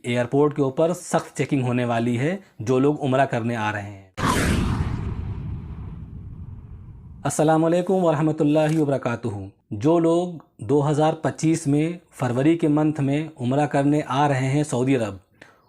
Airport के ऊपर सख्त चेकिंग होने वाली है जो लोग उम्रा करने आ रहे हैं। अस्सलाम वालेकुम वरहमतुल्लाहि वबरकातुहू। जो लोग 2025 में फरवरी के मंथ में उम्रा करने आ रहे हैं सऊदी अरब,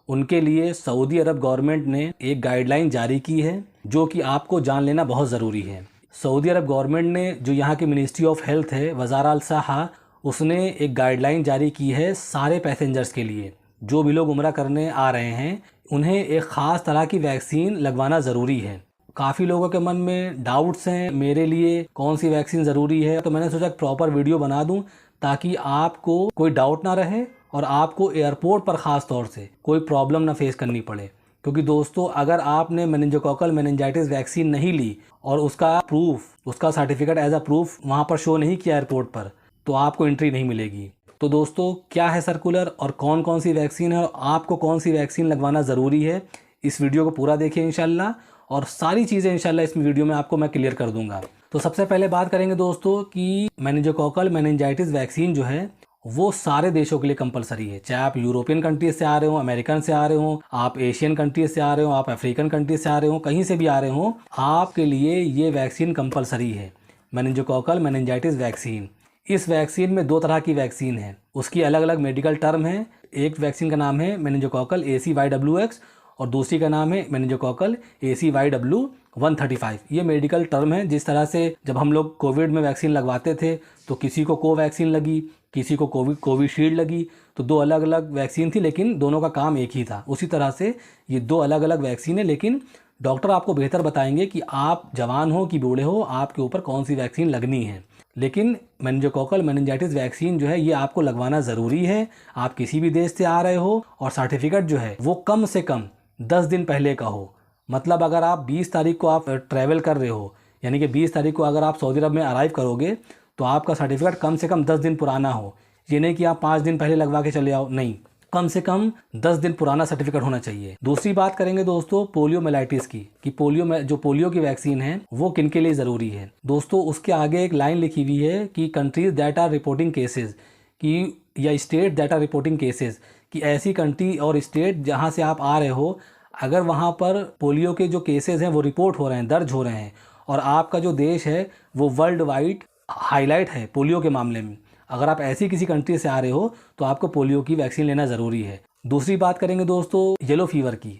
उनके लिए सऊदी अरब गवर्नमेंट ने एक गाइडलाइन जारी की है जो कि आपको जान लेना बहुत ज़रूरी है। सऊदी अरब गवर्नमेंट ने, जो यहाँ की मिनिस्ट्री ऑफ हेल्थ है, वज़ारा अल सहा, उसने एक गाइडलाइन जारी की है सारे पैसेंजर्स के लिए। जो भी लोग उम्रा करने आ रहे हैं उन्हें एक ख़ास तरह की वैक्सीन लगवाना ज़रूरी है। काफ़ी लोगों के मन में डाउट्स हैं मेरे लिए कौन सी वैक्सीन ज़रूरी है, तो मैंने सोचा प्रॉपर वीडियो बना दूं ताकि आपको कोई डाउट ना रहे और आपको एयरपोर्ट पर ख़ास तौर से कोई प्रॉब्लम ना फेस करनी पड़े। क्योंकि दोस्तों, अगर आपने मेनिंजोकोकल मेनिंजाइटिस वैक्सीन नहीं ली और उसका सर्टिफिकेट एज अ प्रूफ वहाँ पर शो नहीं किया एयरपोर्ट पर, तो आपको एंट्री नहीं मिलेगी। तो दोस्तों, क्या है सर्कुलर और कौन कौन सी वैक्सीन है और आपको कौन सी वैक्सीन लगवाना ज़रूरी है, इस वीडियो को पूरा देखिए इंशाल्लाह, और सारी चीज़ें इंशाल्लाह इस वीडियो में आपको मैं क्लियर कर दूंगा। तो सबसे पहले बात करेंगे दोस्तों कि मेनिंजोकोकल मेनिंजाइटिस वैक्सीन जो है वो सारे देशों के लिए कंपलसरी है। चाहे आप यूरोपियन कंट्रीज से आ रहे हो, अमेरिकन से आ रहे हो, आप एशियन कंट्रीज से आ रहे हो, आप अफ्रीकन कंट्रीज से आ रहे हो, कहीं से भी आ रहे हो, आपके लिए ये वैक्सीन कंपलसरी है, मेनिंजोकोकल मेनिंजाइटिस वैक्सीन। इस वैक्सीन में दो तरह की वैक्सीन है, उसकी अलग अलग मेडिकल टर्म है। एक वैक्सीन का नाम है मेनिंजोकोकल ACYWX और दूसरी का नाम है मेनिंजोकोकल ACYW135। ये मेडिकल टर्म है। जिस तरह से जब हम लोग कोविड में वैक्सीन लगवाते थे तो किसी को कोवैक्सीन लगी, किसी को कोविशील्ड लगी, तो दो अलग अलग वैक्सीन थी लेकिन दोनों का काम एक ही था। उसी तरह से ये दो अलग अलग वैक्सीन है, लेकिन डॉक्टर आपको बेहतर बताएंगे कि आप जवान हो कि बूढ़े हो, आपके ऊपर कौन सी वैक्सीन लगनी है। लेकिन मेनिंजोकोकल मेनिंजाइटिस वैक्सीन जो है ये आपको लगवाना ज़रूरी है। आप किसी भी देश से आ रहे हो और सर्टिफिकेट जो है वो कम से कम 10 दिन पहले का हो। मतलब अगर आप 20 तारीख को आप ट्रैवल कर रहे हो, यानी कि 20 तारीख को अगर आप सऊदी अरब में अराइव करोगे, तो आपका सर्टिफिकेट कम से कम 10 दिन पुराना हो। ये नहीं कि आप 5 दिन पहले लगवा के चले आओ, नहीं, कम से कम 10 दिन पुराना सर्टिफिकेट होना चाहिए। दूसरी बात करेंगे दोस्तों पोलियोमेलाइटिस की, कि पोलियो की वैक्सीन है वो किन के लिए ज़रूरी है। दोस्तों, उसके आगे एक लाइन लिखी हुई है कि countries that are reporting cases, कि या state that are reporting cases, कि ऐसी कंट्री और स्टेट जहाँ से आप आ रहे हो, अगर वहाँ पर पोलियो के जो केसेस हैं वो रिपोर्ट हो रहे हैं, दर्ज हो रहे हैं, और आपका जो देश है वो वर्ल्ड वाइड हाईलाइट है पोलियो के मामले में, अगर आप ऐसी किसी कंट्री से आ रहे हो तो आपको पोलियो की वैक्सीन लेना ज़रूरी है। दूसरी बात करेंगे दोस्तों येलो फीवर की।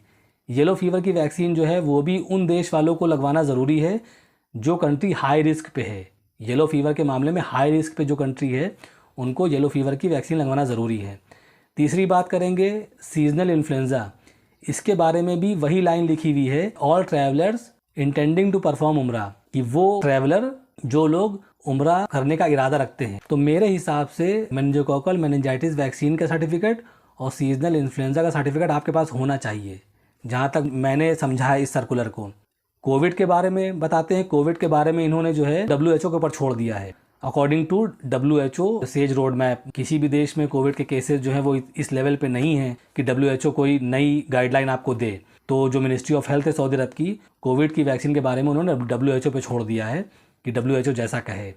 येलो फीवर की वैक्सीन जो है वो भी उन देश वालों को लगवाना ज़रूरी है जो कंट्री हाई रिस्क पे है। येलो फीवर के मामले में हाई रिस्क पे जो कंट्री है उनको येलो फीवर की वैक्सीन लगवाना ज़रूरी है। तीसरी बात करेंगे सीजनल इन्फ्लुएंजा। इसके बारे में भी वही लाइन लिखी हुई है, all travellers intending to perform उम्रा, कि वो ट्रैवलर जो लोग उम्रा करने का इरादा रखते हैं। तो मेरे हिसाब से मेनिंजोकोकल मेनिंजाइटिस वैक्सीन का सर्टिफिकेट और सीजनल इन्फ्लुएंजा का सर्टिफिकेट आपके पास होना चाहिए, जहाँ तक मैंने समझा है इस सर्कुलर को। कोविड के बारे में बताते हैं। कोविड के बारे में इन्होंने जो है WHO के ऊपर छोड़ दिया है। According to WHO says road map, किसी भी देश में कोविड के केसेस जो है वो इस लेवल पे नहीं है कि WHO कोई नई गाइडलाइन आपको दे। तो जो मिनिस्ट्री ऑफ हेल्थ है सऊदी अरब की, कोविड की वैक्सीन के बारे में उन्होंने WHO पे छोड़ दिया है कि WHO जैसा कहे।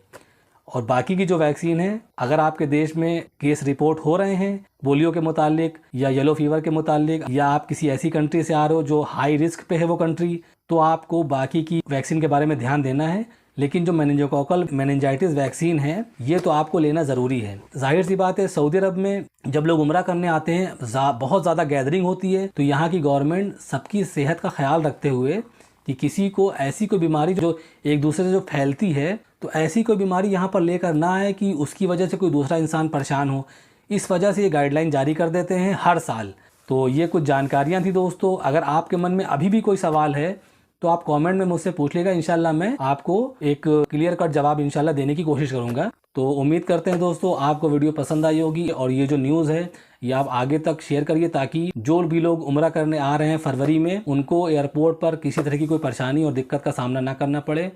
और बाकी की जो वैक्सीन है, अगर आपके देश में केस रिपोर्ट हो रहे हैं पोलियो के मुतालिक या येलो फीवर के मुतालिक, या आप किसी ऐसी कंट्री से आ रहे हो जो हाई रिस्क पे है वो कंट्री, तो आपको बाकी की वैक्सीन के बारे में ध्यान देना है। लेकिन जो मेनिंजोकोकल मेनिंजाइटिस वैक्सीन है ये तो आपको लेना ज़रूरी है। जाहिर सी बात है, सऊदी अरब में जब लोग उम्रा करने आते हैं बहुत ज़्यादा गैदरिंग होती है, तो यहाँ की गवर्नमेंट सबकी सेहत का ख्याल रखते हुए कि किसी को ऐसी कोई बीमारी जो एक दूसरे से जो फैलती है, तो ऐसी कोई बीमारी यहाँ पर लेकर ना आए कि उसकी वजह से कोई दूसरा इंसान परेशान हो, इस वजह से ये गाइडलाइन जारी कर देते हैं हर साल। तो ये कुछ जानकारियाँ थी दोस्तों। अगर आपके मन में अभी भी कोई सवाल है तो आप कमेंट में मुझसे पूछ लेगा, इंशाल्लाह मैं आपको एक क्लियर कट जवाब इंशाल्लाह देने की कोशिश करूँगा। तो उम्मीद करते हैं दोस्तों आपको वीडियो पसंद आई होगी, और ये जो न्यूज़ है ये आप आगे तक शेयर करिए ताकि जो भी लोग उम्रा करने आ रहे हैं फरवरी में, उनको एयरपोर्ट पर किसी तरह की कोई परेशानी और दिक्कत का सामना ना करना पड़े।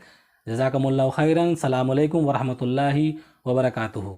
जज़ाकमुल्लाहु खैरन। सलाम अलैकुम वरहमतुल्लाहि वबरकातुहू।